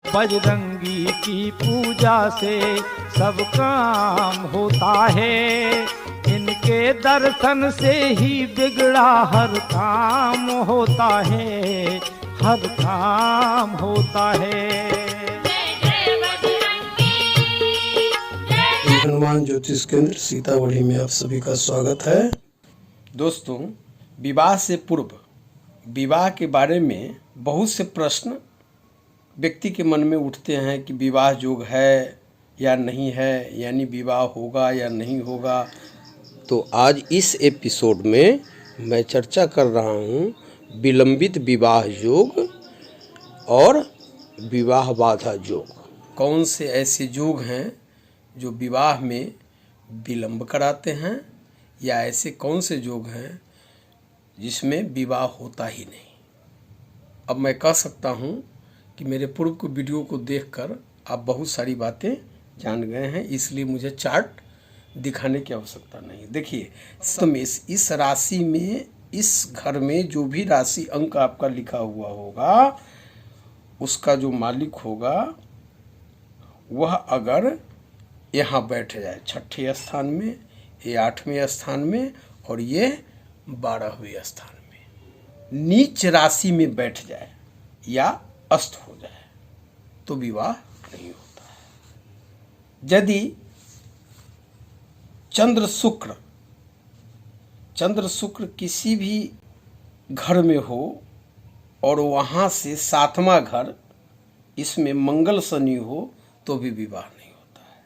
बजरंगी की पूजा से सब काम होता है, इनके दर्शन से ही बिगड़ा हर काम होता है, हर काम होता है। हनुमान ज्योतिष केंद्र सीतामढ़ी में आप सभी का स्वागत है। दोस्तों, विवाह से पूर्व विवाह के बारे में बहुत से प्रश्न व्यक्ति के मन में उठते हैं कि विवाह योग्य है या नहीं है, यानी विवाह होगा या नहीं होगा। तो आज इस एपिसोड में मैं चर्चा कर रहा हूँ विलंबित विवाह योग और विवाह बाधा योग। कौन से ऐसे योग हैं जो विवाह में विलंब कराते हैं, या ऐसे कौन से योग हैं जिसमें विवाह होता ही नहीं। अब मैं कह सकता हूँ कि मेरे पूर्व के वीडियो को देखकर आप बहुत सारी बातें जान गए हैं, इसलिए मुझे चार्ट दिखाने की आवश्यकता नहीं। देखिए, इस राशि में, इस घर में जो भी राशि अंक आपका लिखा हुआ होगा, उसका जो मालिक होगा वह अगर यहाँ बैठ जाए छठे स्थान में, ये 8वें स्थान में और ये 12वें स्थान में, नीच राशि में बैठ जाए या अस्त हो जाए तो विवाह नहीं होता है। यदि चंद्र शुक्र किसी भी घर में हो और वहाँ से 7वां घर, इसमें मंगल शनि हो तो भी विवाह नहीं होता है।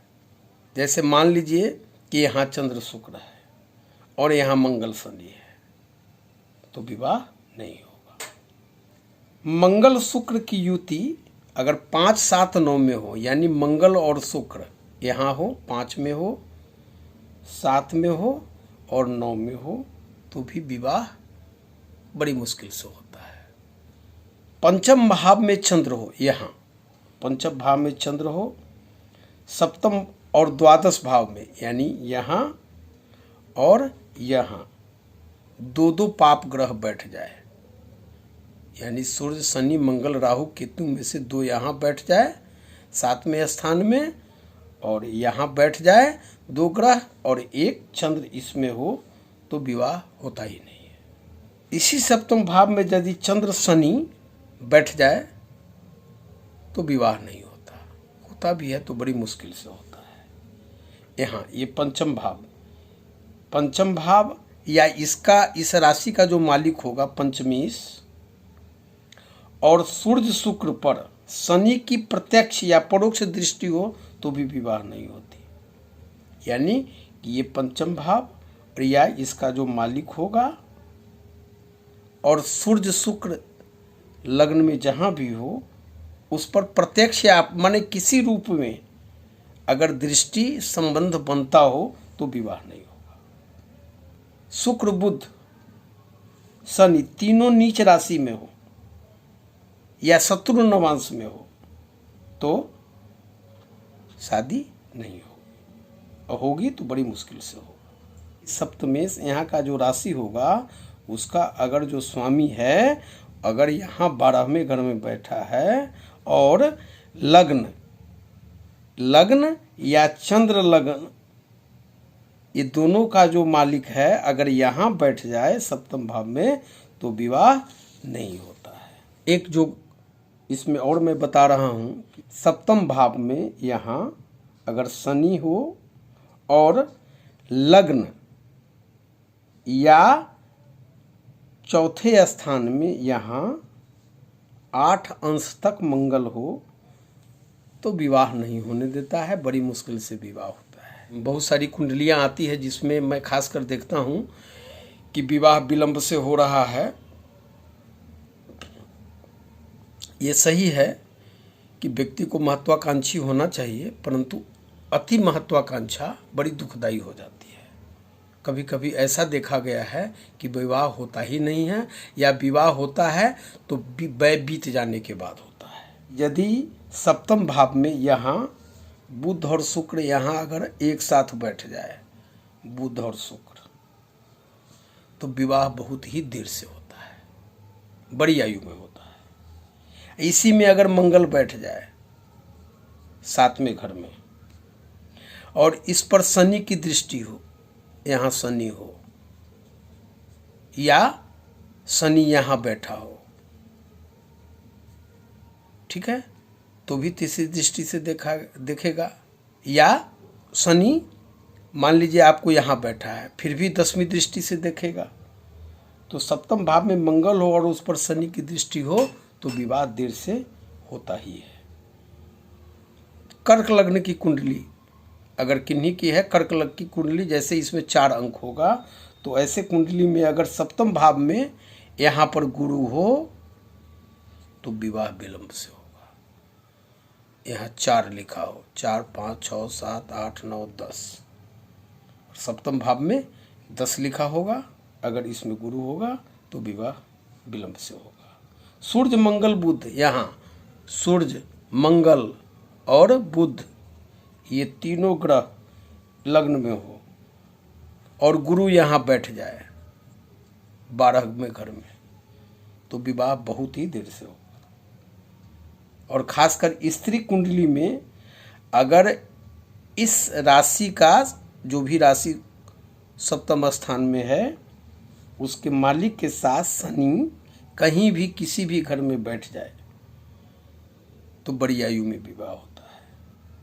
जैसे मान लीजिए कि यहाँ चंद्र शुक्र है और यहाँ मंगल शनि है तो विवाह नहीं होगा। मंगल शुक्र की युति अगर 5, 7, 9 में हो, यानी मंगल और शुक्र यहाँ हो, 5 में हो, 7 में हो और 9 में हो तो भी विवाह बड़ी मुश्किल से होता है। पंचम भाव में चंद्र हो, यहाँ पंचम भाव में चंद्र हो, सप्तम और द्वादश भाव में, यानी यहाँ और यहाँ 2 पाप ग्रह बैठ जाए, यानी सूर्य, शनि, मंगल, राहु, केतु में से 2 यहाँ बैठ जाए 7वें स्थान में, और यहाँ बैठ जाए 2 ग्रह और 1 चंद्र इसमें हो तो विवाह होता ही नहीं है। इसी सप्तम भाव में यदि चंद्र शनि बैठ जाए तो विवाह नहीं होता, होता भी है तो बड़ी मुश्किल से होता है। यहाँ ये पंचम भाव या इसका, इस राशि का जो मालिक होगा पंचमेश, और सूर्य शुक्र पर शनि की प्रत्यक्ष या परोक्ष दृष्टि हो तो भी विवाह नहीं होती। यानी कि ये पंचम भाव या इसका जो मालिक होगा और सूर्य शुक्र लग्न में जहाँ भी हो उस पर प्रत्यक्ष या माने किसी रूप में अगर दृष्टि संबंध बनता हो तो विवाह नहीं होगा। शुक्र, बुध, शनि तीनों नीच राशि में हो या शत्रु नवांश में हो तो शादी नहीं होगी, और होगी तो बड़ी मुश्किल से होगी। सप्तमेश यहाँ का जो राशि होगा उसका अगर जो स्वामी है अगर यहाँ 12वें घर में बैठा है और लग्न या चंद्र लग्न, ये दोनों का जो मालिक है अगर यहाँ बैठ जाए सप्तम भाव में तो विवाह नहीं होता है। एक जो इसमें और मैं बता रहा हूँ कि सप्तम भाव में यहाँ अगर शनि हो और लग्न या चौथे स्थान में यहाँ 8 अंश तक मंगल हो तो विवाह नहीं होने देता है, बड़ी मुश्किल से विवाह होता है। बहुत सारी कुंडलियाँ आती है जिसमें मैं खासकर देखता हूँ कि विवाह विलंब से हो रहा है। ये सही है कि व्यक्ति को महत्वाकांक्षी होना चाहिए, परंतु अति महत्वाकांक्षा बड़ी दुखदायी हो जाती है। कभी कभी ऐसा देखा गया है कि विवाह होता ही नहीं है, या विवाह होता है तो बीत जाने के बाद होता है। यदि सप्तम भाव में यहाँ बुध और शुक्र यहाँ अगर एक साथ बैठ जाए, बुध और शुक्र, तो विवाह बहुत ही देर से होता है, बड़ी आयु में होता है। इसी में अगर मंगल बैठ जाए 7वें घर में, और इस पर शनि की दृष्टि हो, यहाँ शनि हो या शनि यहाँ बैठा हो, ठीक है, तो भी तीसरी दृष्टि से देखेगा। या शनि मान लीजिए आपको यहाँ बैठा है, फिर भी 10वीं दृष्टि से देखेगा। तो सप्तम भाव में मंगल हो और उस पर शनि की दृष्टि हो तो विवाह देर से होता ही है। कर्क लग्न की कुंडली अगर किन्हीं की है, कर्क लग्न की कुंडली, जैसे इसमें 4 अंक होगा, तो ऐसे कुंडली में अगर सप्तम भाव में यहाँ पर गुरु हो तो विवाह विलंब से होगा। यहाँ 4 लिखा हो, 4, 5, 6, 7, 8, 9, 10, सप्तम भाव में 10 लिखा होगा, अगर इसमें गुरु होगा तो विवाह विलंब से होगा। सूर्य मंगल बुध, यहाँ सूर्य मंगल और बुध ये तीनों ग्रह लग्न में हो और गुरु यहाँ बैठ जाए 12वें घर में, तो विवाह बहुत ही देर से होगा। और खासकर स्त्री कुंडली में अगर इस राशि का जो भी राशि सप्तम स्थान में है उसके मालिक के साथ शनि कहीं भी किसी भी घर में बैठ जाए तो बड़ी आयु में विवाह होता है।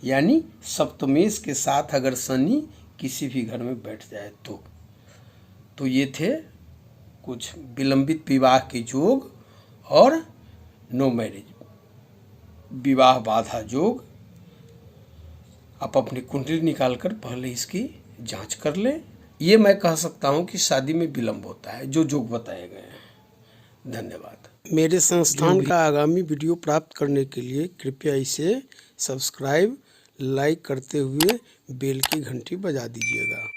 यानी सप्तमेश के साथ अगर शनि किसी भी घर में बैठ जाए तो ये थे कुछ विलंबित विवाह के योग और नो मैरिज विवाह बाधा योग। आप अपनी कुंडली निकालकर पहले इसकी जांच कर लें। ये मैं कह सकता हूं कि शादी में विलंब होता है जो योग बताए गए हैं। धन्यवाद। मेरे संस्थान का आगामी वीडियो प्राप्त करने के लिए कृपया इसे सब्सक्राइब, लाइक करते हुए बेल की घंटी बजा दीजिएगा।